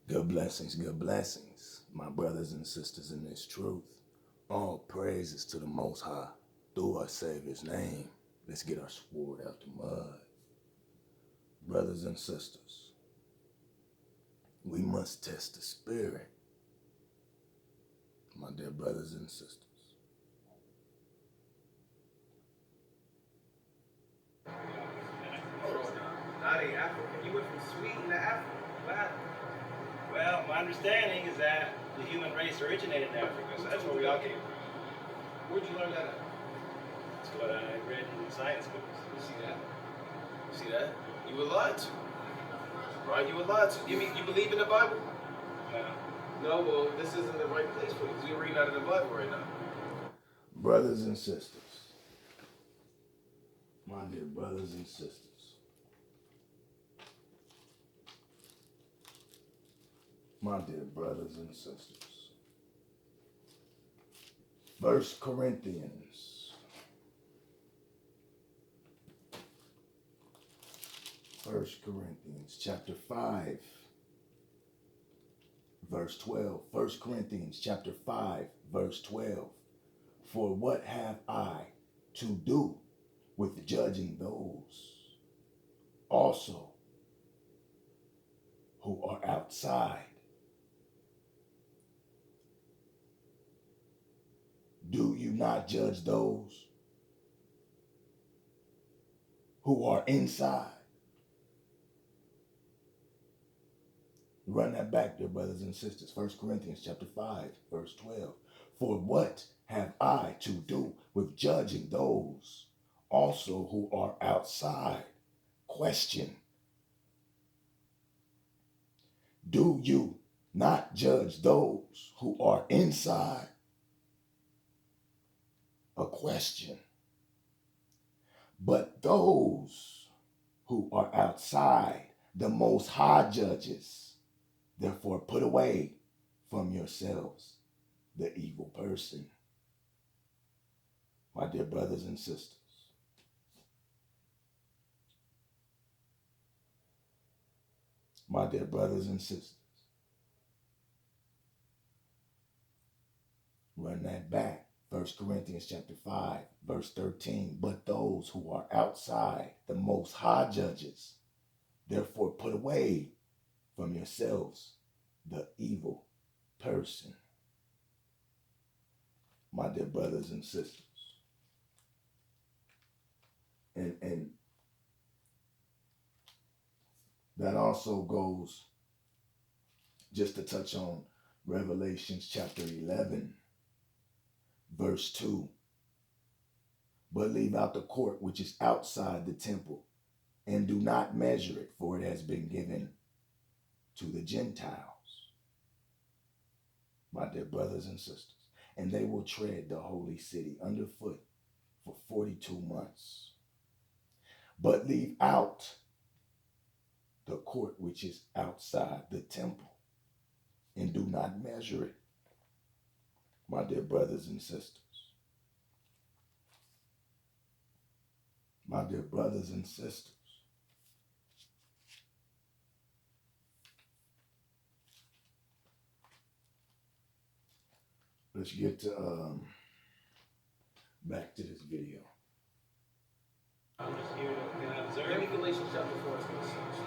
Good blessings, my brothers and sisters in this truth. All praises to the Most High through our Savior's name. Let's get our sword out the mud. Brothers and sisters, we must test the spirit, my dear brothers and sisters. Not in Africa. You went from Sweden to Africa. What happened? Well, my understanding is that the human race originated in Africa, so that's where we all came from. Where'd you learn that at? That's what I read in science books. You see that? You see that? You were lied to. Right? You were lied to. You believe in the Bible? No. No, well, this isn't the right place for you because you're reading out of the Bible right now. Brothers and sisters, my dear brothers and sisters, my dear brothers and sisters. 1 Corinthians. 1 Corinthians chapter 5, verse 12. 1 Corinthians chapter 5, verse 12. For what have I to do with judging those also who are outside? Do you not judge those who are inside? Run that back there, brothers and sisters. 1 Corinthians chapter 5, verse 12. For what have I to do with judging those also who are outside? Question. Do you not judge those who are inside? A question. But those who are outside, the Most High judges. Therefore, put away from yourselves the evil person. My dear brothers and sisters, my dear brothers and sisters, run that back. 1 Corinthians chapter 5, verse 13. But those who are outside, the Most High judges. Therefore, put away from yourselves the evil person. My dear brothers and sisters. And that also goes just to touch on Revelations chapter 11, verse 2. But leave out the court which is outside the temple, and do not measure it, for it has been given to the Gentiles. My dear brothers and sisters. And they will tread the holy city underfoot for 42 months. But leave out the court which is outside the temple, and do not measure it. My dear brothers and sisters. My dear brothers and sisters. Let's get to back to this video. I'm just here to observe. Give me Galatians chapter 4 is going to search.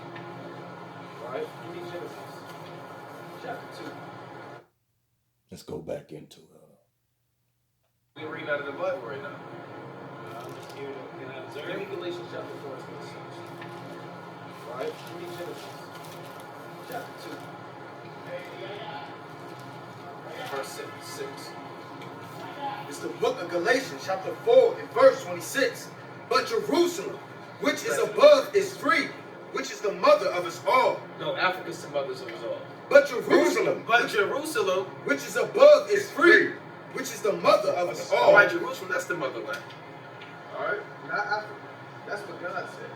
Right? Give me Genesis chapter 2. Let's go back into We're reading out of the Bible right now. I'm just here to observe. Give me Galatians chapter 4 is going to search. Right? Give me Genesis chapter 2. Verse 6. It's the book of Galatians, chapter 4, and verse 26. But Jerusalem, which is above, is free, which is the mother of us all. No, Africa's the mother of us all. But Jerusalem, which is above, is free, which is the mother of us all. All right, Jerusalem, that's the motherland. All right, not Africa. That's what God said.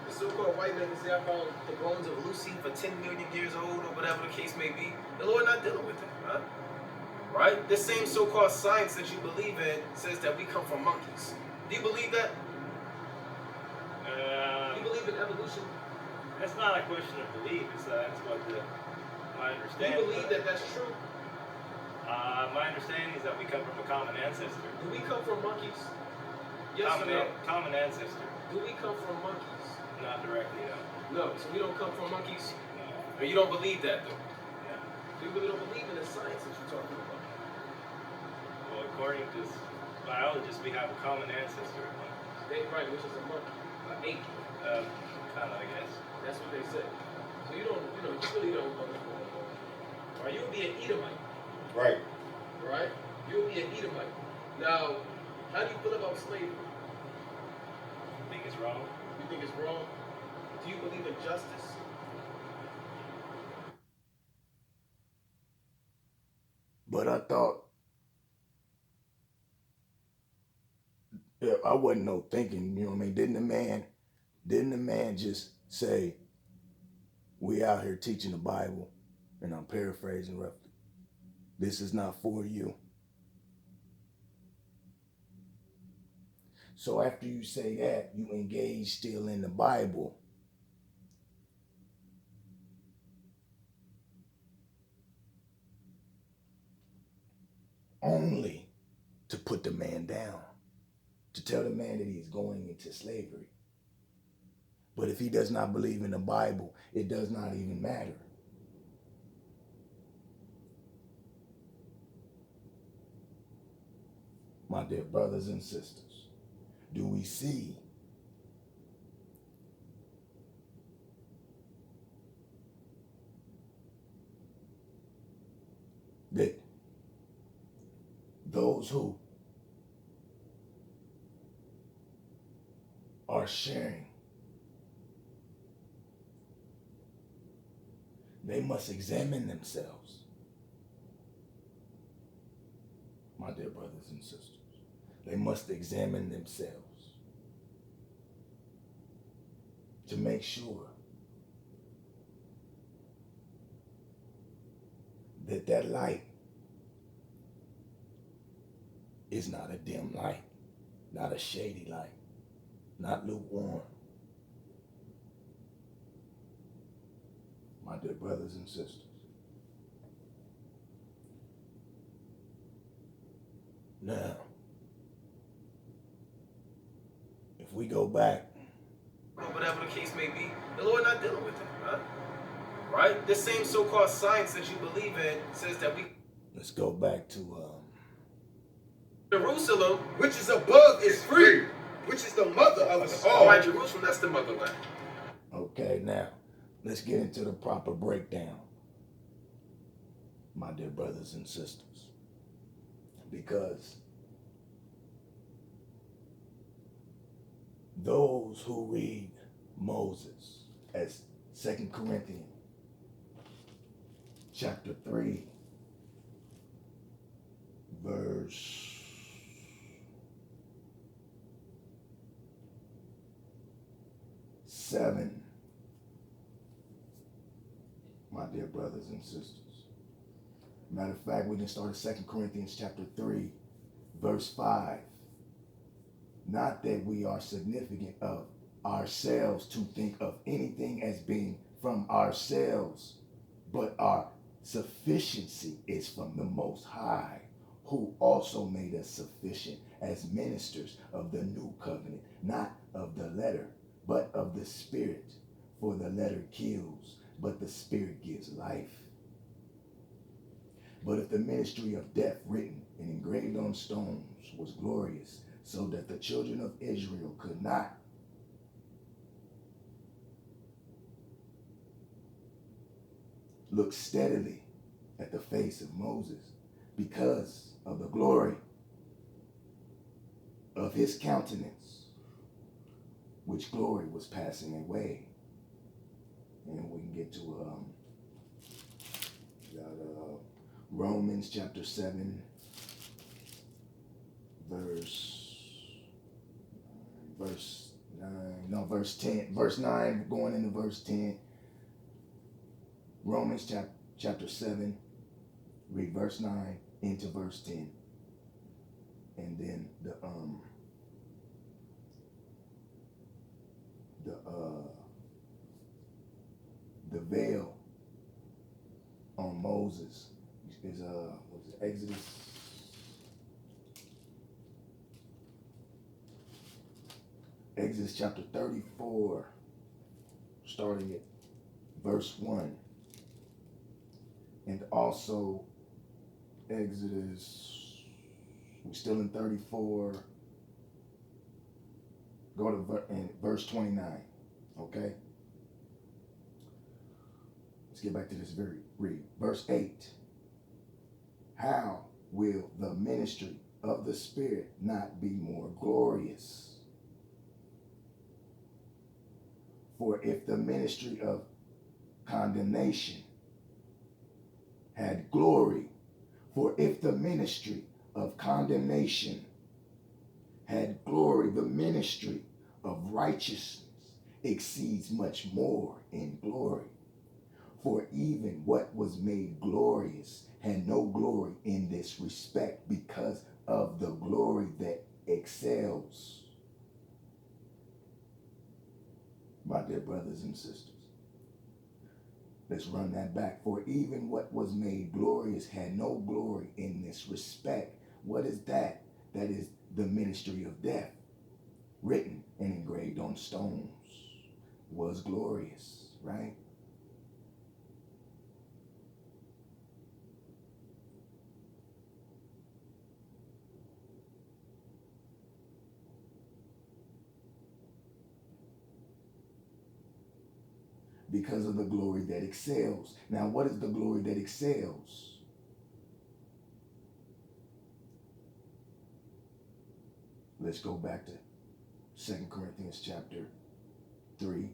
The so-called white man can say I found the bones of Lucy for 10 million years old, or whatever the case may be. The Lord not dealing with it, huh? Right? This same so-called science that you believe in says that we come from monkeys. Do you believe that? You believe in evolution? It's not a question of belief. That's what my my Do understanding. you believe that that's true? My understanding is that we come from a common ancestor. Do we come from monkeys? Yes or no? Common ancestor. Do we come from monkeys? Not directly, no. No. So we don't come from monkeys? No. Or you don't believe that, though? No. So you really don't believe in the science that you're talking about? Well, according to biologists, we have a common ancestor. Right, which is a monkey, an ape. Kind of, I guess. That's what they say. So you don't, you really don't understand. Or you would be an Edomite. Right. Right? You would be an Edomite. Now, how do you feel about slavery? I think it's wrong. You think it's wrong? Do you believe in justice? But I thought, I wasn't no thinking, you know what I mean? Didn't the man just say, we out here teaching the Bible, and I'm paraphrasing roughly, this is not for you. So after you say that, you engage still in the Bible. Only to put the man down, to tell the man that he's going into slavery. But if he does not believe in the Bible, it does not even matter. My dear brothers and sisters, do we see that those who are sharing, they must examine themselves, my dear brothers and sisters. They must examine themselves to make sure that that light is not a dim light, not a shady light, not lukewarm. My dear brothers and sisters. Now, if we go back, Whatever the case may be, the Lord not dealing with that, huh? Right? This same so-called science that you believe in says that we... let's go back to Jerusalem, which is above is free, which is the mother of us all. all right, Jerusalem, that's the motherland. okay, now let's get into the proper breakdown, my dear brothers and sisters, because those who read Moses as 2 Corinthians chapter 3 verse 7, my dear brothers and sisters. Matter of fact, we can start at 2 Corinthians chapter 3 verse 5. Not that we are significant of ourselves to think of anything as being from ourselves, but our sufficiency is from the Most High, who also made us sufficient as ministers of the new covenant, not of the letter, but of the Spirit. For the letter kills, but the Spirit gives life. But if the ministry of death written and engraved on stones was glorious, so that the children of Israel could not look steadily at the face of Moses because of the glory of his countenance, which glory was passing away. And we can get to Romans chapter 7, verse 9, going into verse 10. Romans chapter 7, read verse 9 into verse 10. And then the veil on Moses. Is what is it, Exodus chapter 34, starting at verse 1. And also Exodus, we're still in 34. Go to verse 29, okay? Let's get back to this read. Verse 8. How will the ministry of the Spirit not be more glorious? For if the ministry of condemnation had glory, for if the ministry of condemnation had glory, the ministry of righteousness exceeds much more in glory. For even what was made glorious had no glory in this respect, because of the glory that excels. My dear brothers and sisters, let's run that back. For even what was made glorious had no glory in this respect. What is that? That is the ministry of death, written and engraved on stones, was glorious, right? Because of the glory that excels. Now, what is the glory that excels? Let's go back to 2 Corinthians chapter 3,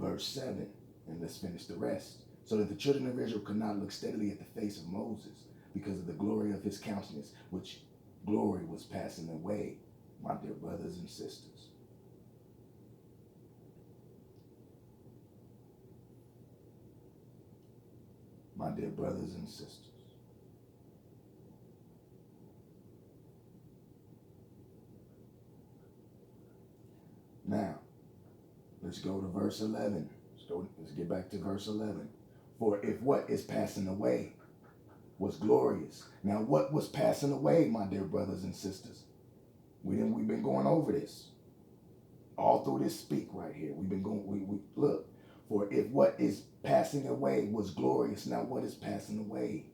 verse 7, and let's finish the rest. So that the children of Israel could not look steadily at the face of Moses because of the glory of his countenance, which glory was passing away, my dear brothers and sisters. My dear brothers and sisters. Now, let's go to verse 11. Let's get back to verse 11. For if what is passing away was glorious. Now, what was passing away, my dear brothers and sisters? We've been going over this. All through this speak right here. We've been going, we look. For if what is passing away was glorious, now what is passing away?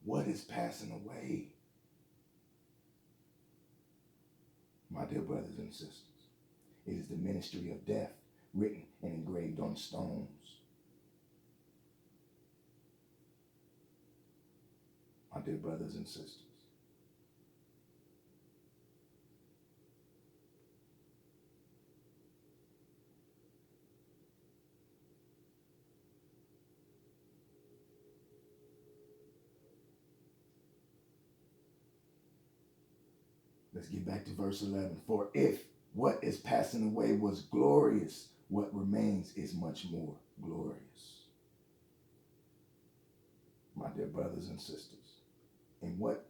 What is passing away? My dear brothers and sisters, it is the ministry of death, written and engraved on stones. My dear brothers and sisters. Let's get back to verse 11. For if what is passing away was glorious, what remains is much more glorious. My dear brothers and sisters. And what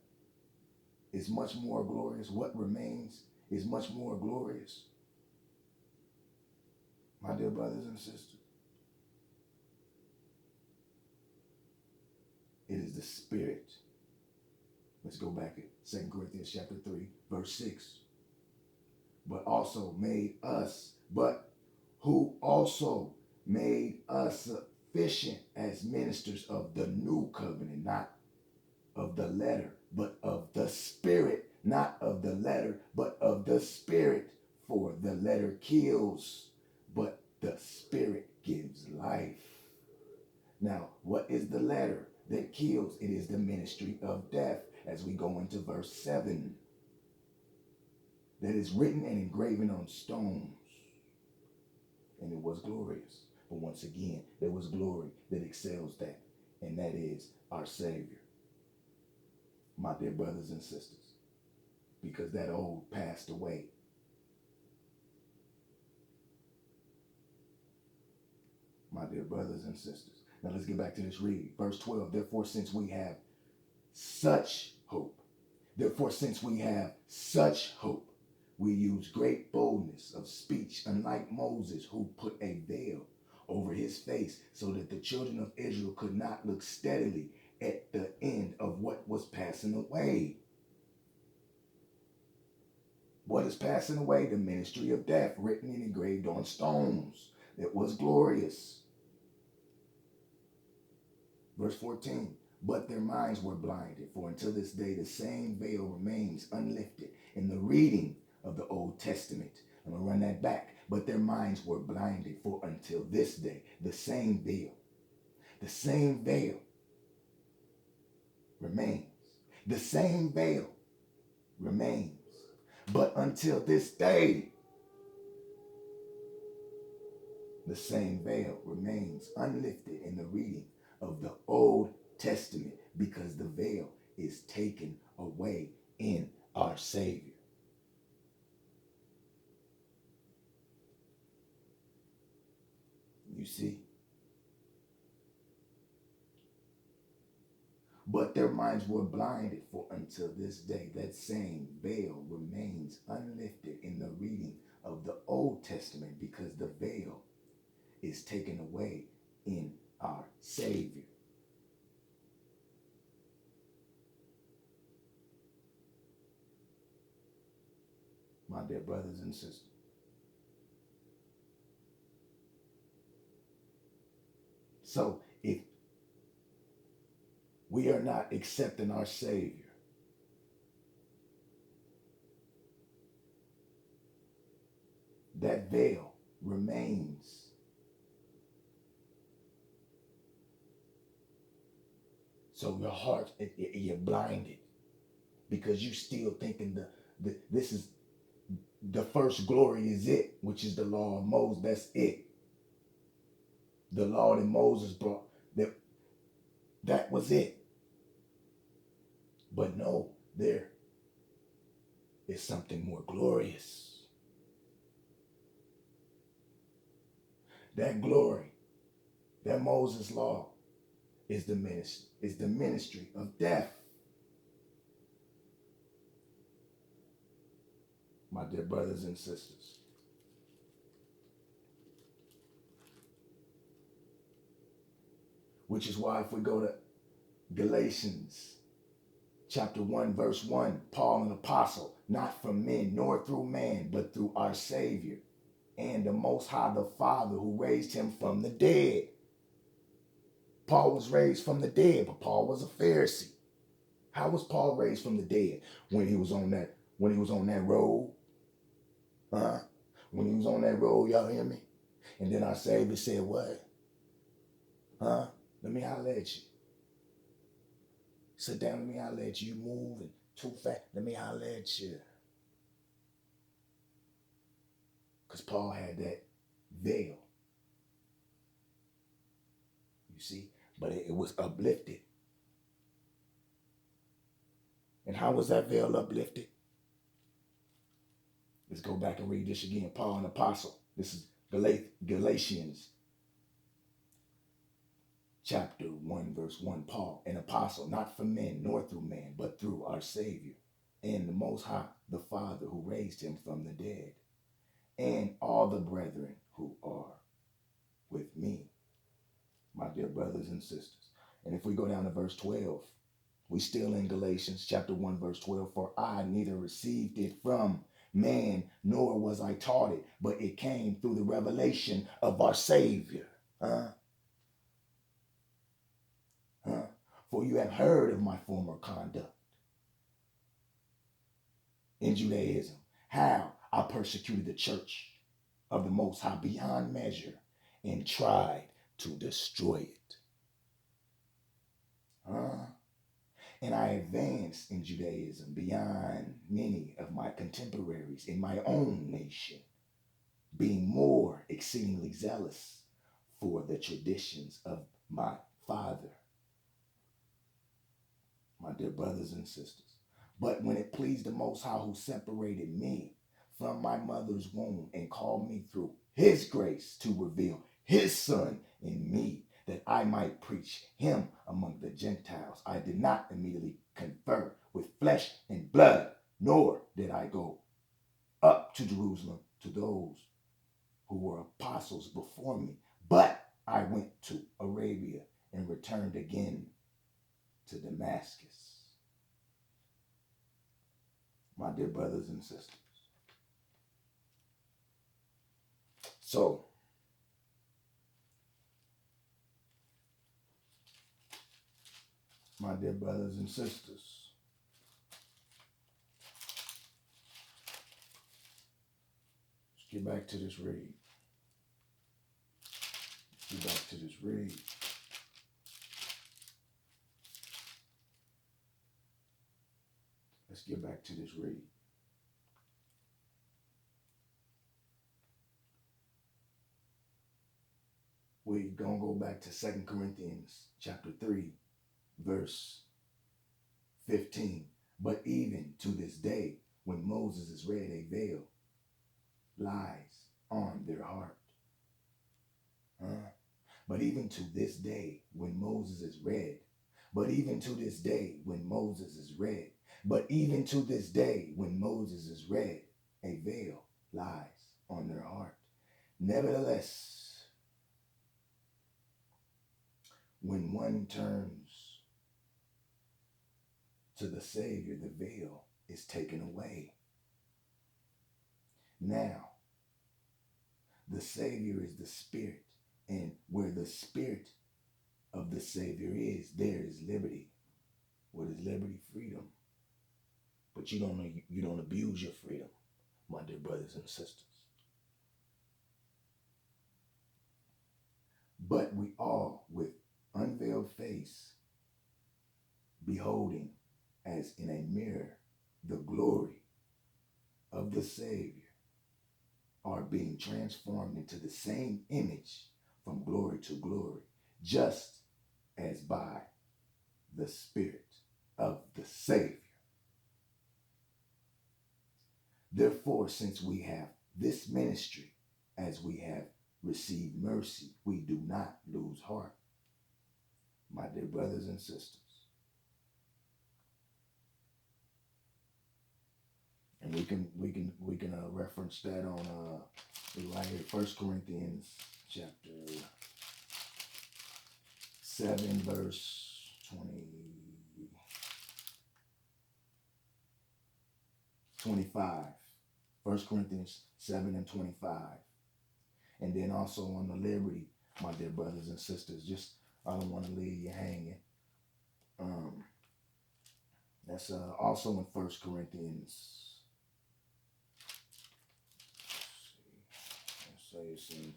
is much more glorious, what remains is much more glorious. My dear brothers and sisters. It is the Spirit. Let's go back at 2 Corinthians chapter 3, verse 6. But who also made us sufficient as ministers of the new covenant, not of the letter, but of the Spirit, not of the letter, but of the Spirit. For the letter kills, but the Spirit gives life. Now, what is the letter that kills? It is the ministry of death, as we go into verse 7. That is written and engraven on stones. And it was glorious. But once again, there was glory that excels that. And that is our Savior. My dear brothers and sisters. Because that old passed away. My dear brothers and sisters. Now let's get back to this read. Verse 12. Therefore, since we have such hope. we use great boldness of speech, unlike Moses, who put a veil over his face so that the children of Israel could not look steadily at the end of what was passing away. What is passing away? The ministry of death, written and engraved on stones. It was glorious. Verse 14, but their minds were blinded, for until this day the same veil remains unlifted in the reading of the Old Testament. I'm going to run that back. But their minds were blinded, for until this day the same veil remains. The same veil remains. But until this day, the same veil remains unlifted in the reading of the Old Testament, because the veil is taken away in our Savior. You see? But their minds were blinded, for until this day that same veil remains unlifted in the reading of the Old Testament, because the veil is taken away in our Savior. My dear brothers and sisters, so if we are not accepting our Savior, that veil remains. So your heart, you're blinded, because you still thinking this is the first glory is it, which is the law of Moses. That's it. The law that Moses brought, that was it. But no, there is something more glorious. That glory, that Moses law, is the ministry of death. My dear brothers and sisters, which is why if we go to Galatians chapter 1, verse 1, Paul, an apostle, not from men nor through man, but through our Savior and the Most High, the Father, who raised him from the dead. Paul was raised from the dead, but Paul was a Pharisee. How was Paul raised from the dead? When he was on that road? Huh? When he was on that road, y'all hear me? And then our Savior said, what? Huh? Let me holler at you. Sit down, let me holler at you. You moving too fast, let me holler at you. Because Paul had that veil. You see? But it was uplifted. And how was that veil uplifted? Let's go back and read this again. Paul, an apostle. This is Galatians chapter 1, verse 1. Paul, an apostle, not from men nor through man, but through our Savior and the Most High, the Father, who raised him from the dead, and all the brethren who are with me, my dear brothers and sisters. And if we go down to verse 12, we still in Galatians chapter 1, verse 12. For I neither received it from man, nor was I taught it, but it came through the revelation of our Savior. For you have heard of my former conduct in Judaism, how I persecuted the church of the Most High beyond measure and tried to destroy it. And I advanced in Judaism beyond many of my contemporaries in my own nation, being more exceedingly zealous for the traditions of my father. My dear brothers and sisters. But when it pleased the Most High, who separated me from my mother's womb and called me through his grace to reveal his Son in me, that I might preach him among the Gentiles, I did not immediately confer with flesh and blood, nor did I go up to Jerusalem to those who were apostles before me. But I went to Arabia and returned again to Damascus. My dear brothers and sisters. So, my dear brothers and sisters, let's get back to this read. Let's get back to this read. Let's get back to this read. We're going to go back to 2 Corinthians chapter 3, verse 15. But even to this day, when Moses is read, a veil lies on their heart. But even to this day, when Moses is read, but even to this day, when Moses is read, but even to this day, when Moses is read, a veil lies on their heart. Nevertheless, when one turns to the Savior, the veil is taken away. Now, the Savior is the Spirit, and where the Spirit of the Savior is, there is liberty. What is liberty? Freedom. But you don't abuse your freedom, my dear brothers and sisters. But we all, with unveiled face, beholding as in a mirror the glory of the Savior, are being transformed into the same image from glory to glory, just as by the Spirit of the Savior. Therefore, since we have this ministry, as we have received mercy, we do not lose heart, my dear brothers and sisters. And we can reference that on right here, 1 Corinthians chapter 7, verse 25. 1 Corinthians 7 and 25. And then also on the liberty, my dear brothers and sisters. Just, I don't want to leave you hanging. That's also in 1 Corinthians. Let's say it's in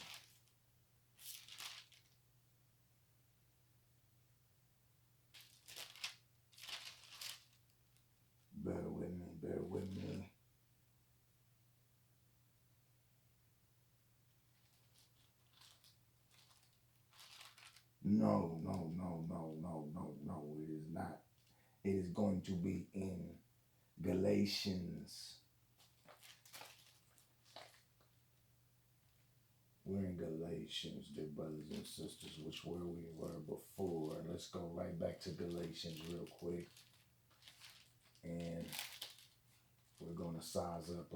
bear with me. No. It is not. It is going to be in Galatians. We're in Galatians, dear brothers and sisters, which where we were before. Let's go right back to Galatians real quick. And we're going to size up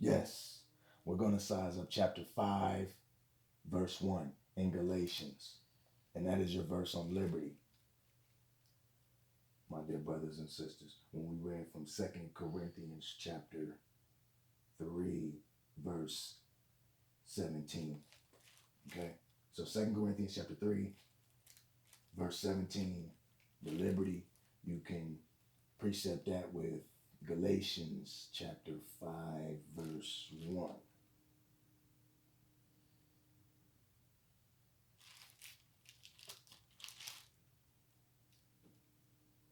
yes, we're going to size up chapter 5, verse 1 in Galatians. And that is your verse on liberty, my dear brothers and sisters. When we read from 2 Corinthians chapter 3, verse 17. Okay? So 2 Corinthians chapter 3, verse 17, the liberty, you can precept that with Galatians chapter 5, verse 1.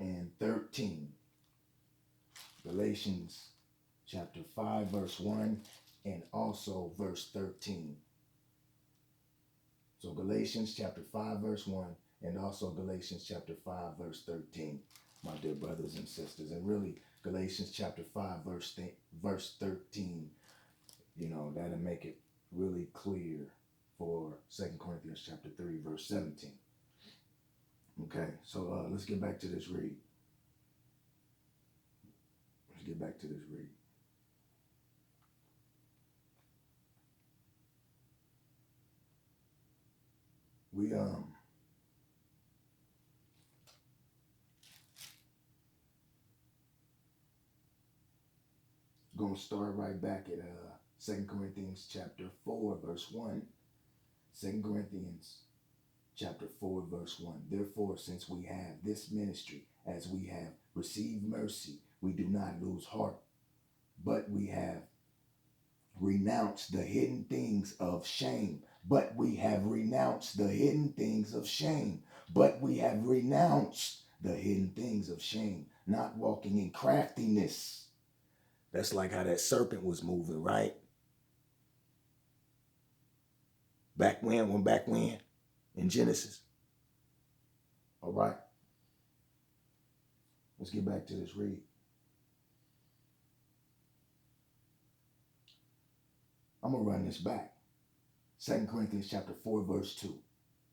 And 13. Galatians chapter 5, verse 1, and also verse 13. So Galatians chapter 5, verse 1, and also Galatians chapter 5, verse 13, my dear brothers and sisters. And really, Galatians chapter 5, verse 13, that'll make it really clear for 2 Corinthians chapter 3, verse 17. Okay, so let's get back to this read. Let's get back to this read. We gonna start right back at 2 Corinthians chapter 4, verse 1. 2 Corinthians chapter 4, verse 1. Therefore, since we have this ministry, as we have received mercy, we do not lose heart, but we have renounced the hidden things of shame. But we have renounced the hidden things of shame. But we have renounced the hidden things of shame, not walking in craftiness. That's like how that serpent was moving, right? Back when? In Genesis. All right. Let's get back to this read. I'm going to run this back. 2 Corinthians chapter 4, verse 2.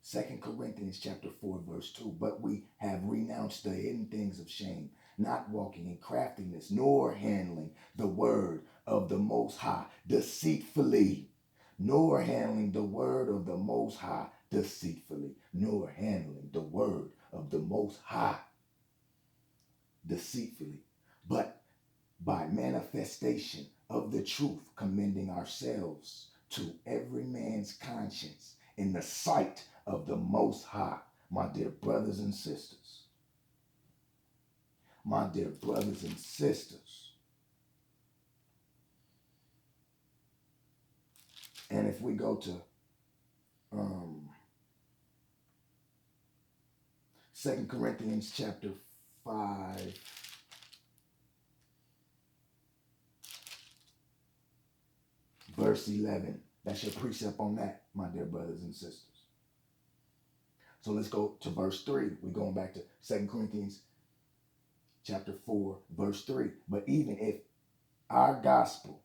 2 Corinthians chapter 4, verse 2. But we have renounced the hidden things of shame, not walking in craftiness, nor handling the word of the Most High deceitfully, nor handling the word of the Most High deceitfully, nor handling the word of the Most High deceitfully, but by manifestation of the truth, commending ourselves to every man's conscience in the sight of the Most High. My dear brothers and sisters, my dear brothers and sisters, and if we go to 2 Corinthians chapter 5, verse 11, that's your precept on that, my dear brothers and sisters. So let's go to verse 3. We're going back to 2 Corinthians chapter 4, verse 3. But even if our gospel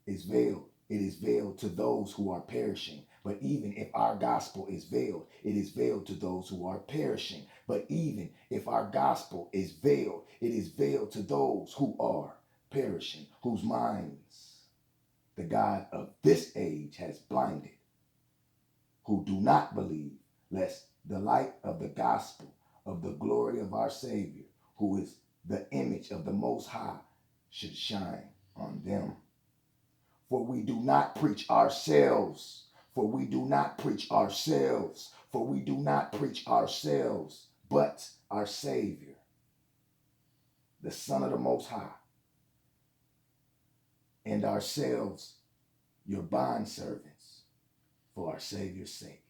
is veiled, it is veiled to those who are perishing. But even if our gospel is veiled, it is veiled to those who are perishing. But even if our gospel is veiled, it is veiled to those who are perishing, whose minds the God of this age has blinded, who do not believe, lest the light of the gospel of the glory of our Savior, who is the image of the Most High, should shine on them. For we do not preach ourselves, for we do not preach ourselves, for we do not preach ourselves, but our Savior, the Son of the Most High, and ourselves, your bondservants, for our Savior's sake.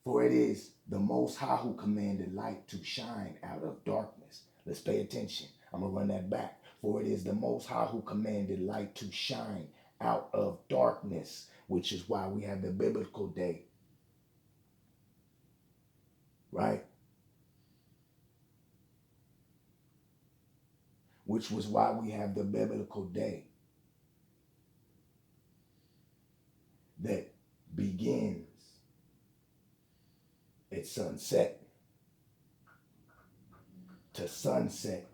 For it is the Most High who commanded light to shine out of darkness. Let's pay attention. I'm going to run that back. For it is the Most High who commanded light to shine out of darkness, which is why we have the biblical day. Right? Which was why we have the biblical day that begins at sunset to sunset,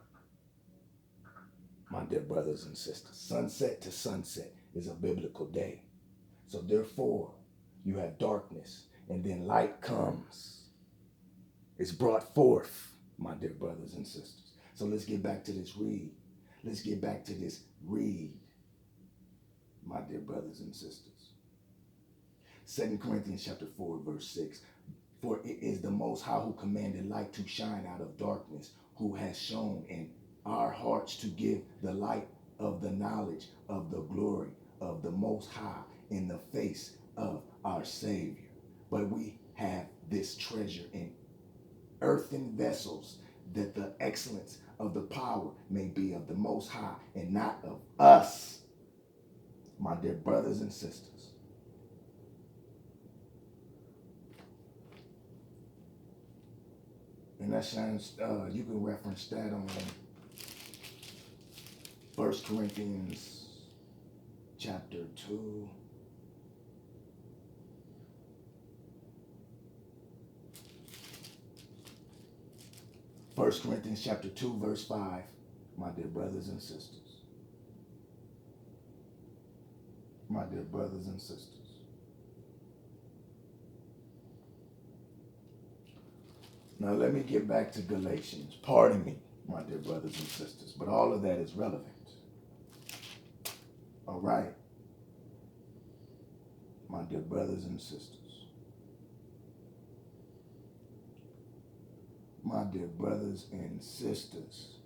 my dear brothers and sisters. Sunset to sunset is a biblical day. So therefore, you have darkness, and then light comes. It's brought forth, my dear brothers and sisters. So let's get back to this read. Let's get back to this read, my dear brothers and sisters. 2 Corinthians chapter 4, verse 6. For it is the Most High who commanded light to shine out of darkness, who has shown in our hearts to give the light of the knowledge of the glory of the Most High in the face of our Savior. But we have this treasure in earthen vessels, that the excellence of the power may be of the Most High and not of us, my dear brothers and sisters. And that shines, you can reference that on 1 Corinthians chapter 2. 1 Corinthians chapter 2, verse 5, my dear brothers and sisters. My dear brothers and sisters. Now let me get back to Galatians. Pardon me, my dear brothers and sisters, but all of that is relevant. All right. My dear brothers and sisters. My dear brothers and sisters,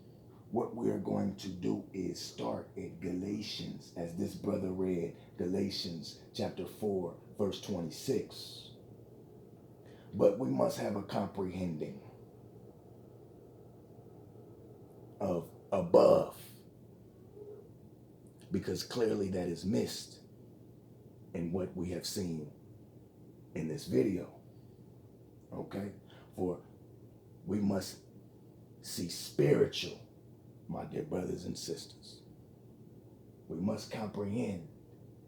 what we are going to do is start at Galatians, as this brother read, Galatians chapter 4, verse 26. But we must have a comprehending of above, because clearly that is missed in what we have seen in this video. Okay? For we must see spiritual, my dear brothers and sisters. We must comprehend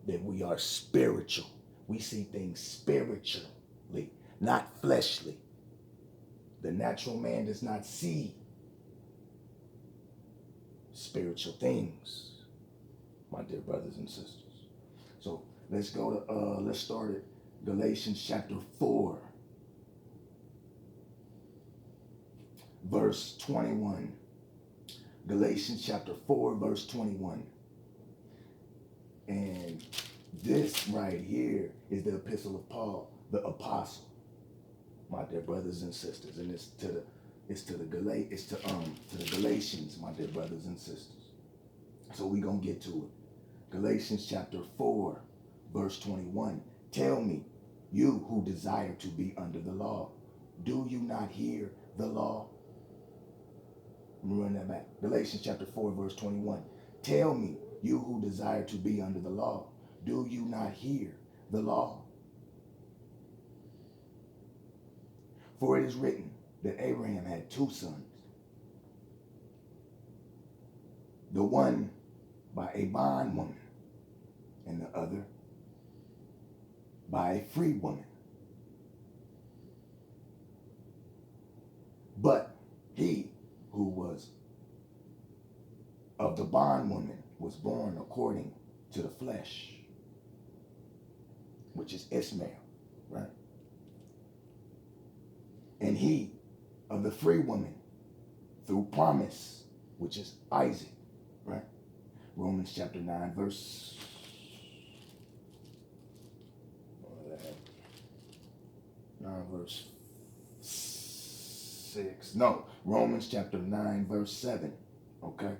that we are spiritual. We see things spiritually, not fleshly. The natural man does not see spiritual things, my dear brothers and sisters. So let's go to, let's start at Galatians chapter 4, verse 21. Galatians chapter 4, verse 21. And this right here is the epistle of Paul, the apostle, my dear brothers and sisters. And it's to the Galatians, my dear brothers and sisters. So we're going to get to it. Galatians chapter 4, verse 21. Tell me, you who desire to be under the law, do you not hear the law? Let me run that back. Galatians chapter 4, verse 21. Tell me, you who desire to be under the law, do you not hear the law? For it is written that Abraham had two sons, the one by a bondwoman and the other by a free woman. But he who was of the bondwoman was born according to the flesh, which is Ishmael, right? And he of the free woman through promise, which is Isaac, right? Romans chapter 9, verse 6. No, Romans chapter 9, verse 7. Okay?